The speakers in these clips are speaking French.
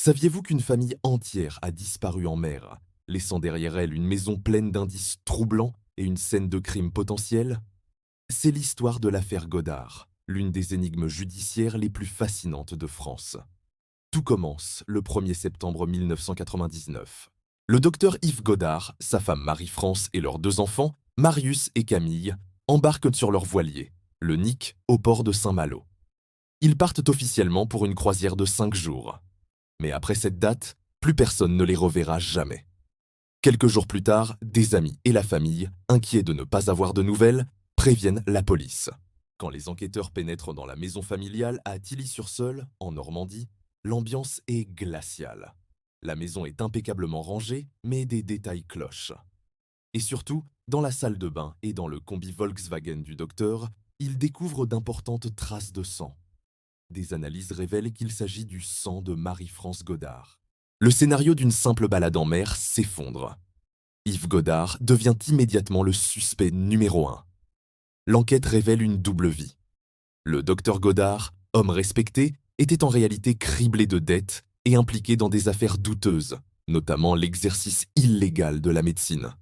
Saviez-vous qu'une famille entière a disparu en mer, laissant derrière elle une maison pleine d'indices troublants et une scène de crime potentiel? C'est l'histoire de l'affaire Godard, l'une des énigmes judiciaires les plus fascinantes de France. Tout commence le 1er septembre 1999. Le docteur Yves Godard, sa femme Marie-France et leurs deux enfants, Marius et Camille, embarquent sur leur voilier, le Nick, au port de Saint-Malo. Ils partent officiellement pour une croisière de 5 jours. Mais après cette date, plus personne ne les reverra jamais. Quelques jours plus tard, des amis et la famille, inquiets de ne pas avoir de nouvelles, préviennent la police. Quand les enquêteurs pénètrent dans la maison familiale à Tilly-sur-Seul, en Normandie, l'ambiance est glaciale. La maison est impeccablement rangée, mais des détails clochent. Et surtout, dans la salle de bain et dans le combi Volkswagen du docteur, ils découvrent d'importantes traces de sang. Des analyses révèlent qu'il s'agit du sang de Marie-France Godard. Le scénario d'une simple balade en mer s'effondre. Yves Godard devient immédiatement le suspect numéro 1. L'enquête révèle une double vie. Le docteur Godard, homme respecté, était en réalité criblé de dettes et impliqué dans des affaires douteuses, notamment l'exercice illégal de la médecine.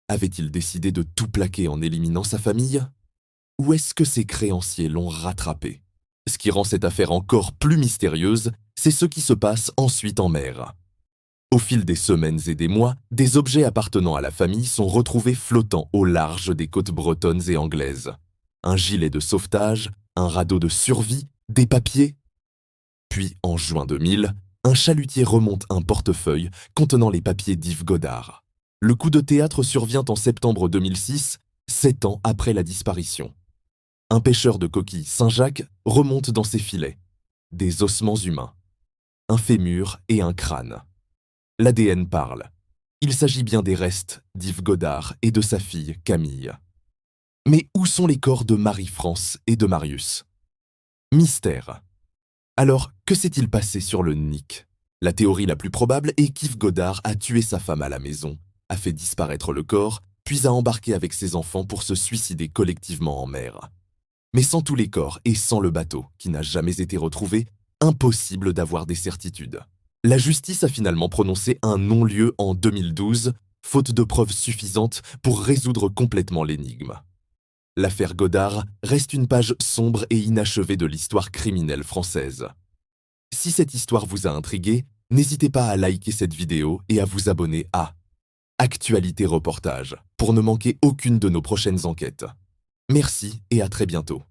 Avait-il décidé de tout plaquer en éliminant sa famille? Ou est-ce que ses créanciers l'ont rattrapé? Ce qui rend cette affaire encore plus mystérieuse, c'est ce qui se passe ensuite en mer. Au fil des semaines et des mois, des objets appartenant à la famille sont retrouvés flottant au large des côtes bretonnes et anglaises. Un gilet de sauvetage, un radeau de survie, des papiers. Puis, en juin 2000, un chalutier remonte un portefeuille contenant les papiers d'Yves Godard. Le coup de théâtre survient en septembre 2006, 7 ans après la disparition. Un pêcheur de coquilles Saint-Jacques remonte dans ses filets. Des ossements humains. Un fémur et un crâne. L'ADN parle. Il s'agit bien des restes d'Yves Godard et de sa fille Camille. Mais où sont les corps de Marie-France et de Marius? Mystère. Alors, que s'est-il passé sur le Nick? La théorie la plus probable est qu'Yves Godard a tué sa femme à la maison, a fait disparaître le corps, puis a embarqué avec ses enfants pour se suicider collectivement en mer. Mais sans tous les corps et sans le bateau, qui n'a jamais été retrouvé, impossible d'avoir des certitudes. La justice a finalement prononcé un non-lieu en 2012, faute de preuves suffisantes pour résoudre complètement l'énigme. L'affaire Godard reste une page sombre et inachevée de l'histoire criminelle française. Si cette histoire vous a intrigué, n'hésitez pas à liker cette vidéo et à vous abonner à Actualité Reportage pour ne manquer aucune de nos prochaines enquêtes. Merci et à très bientôt.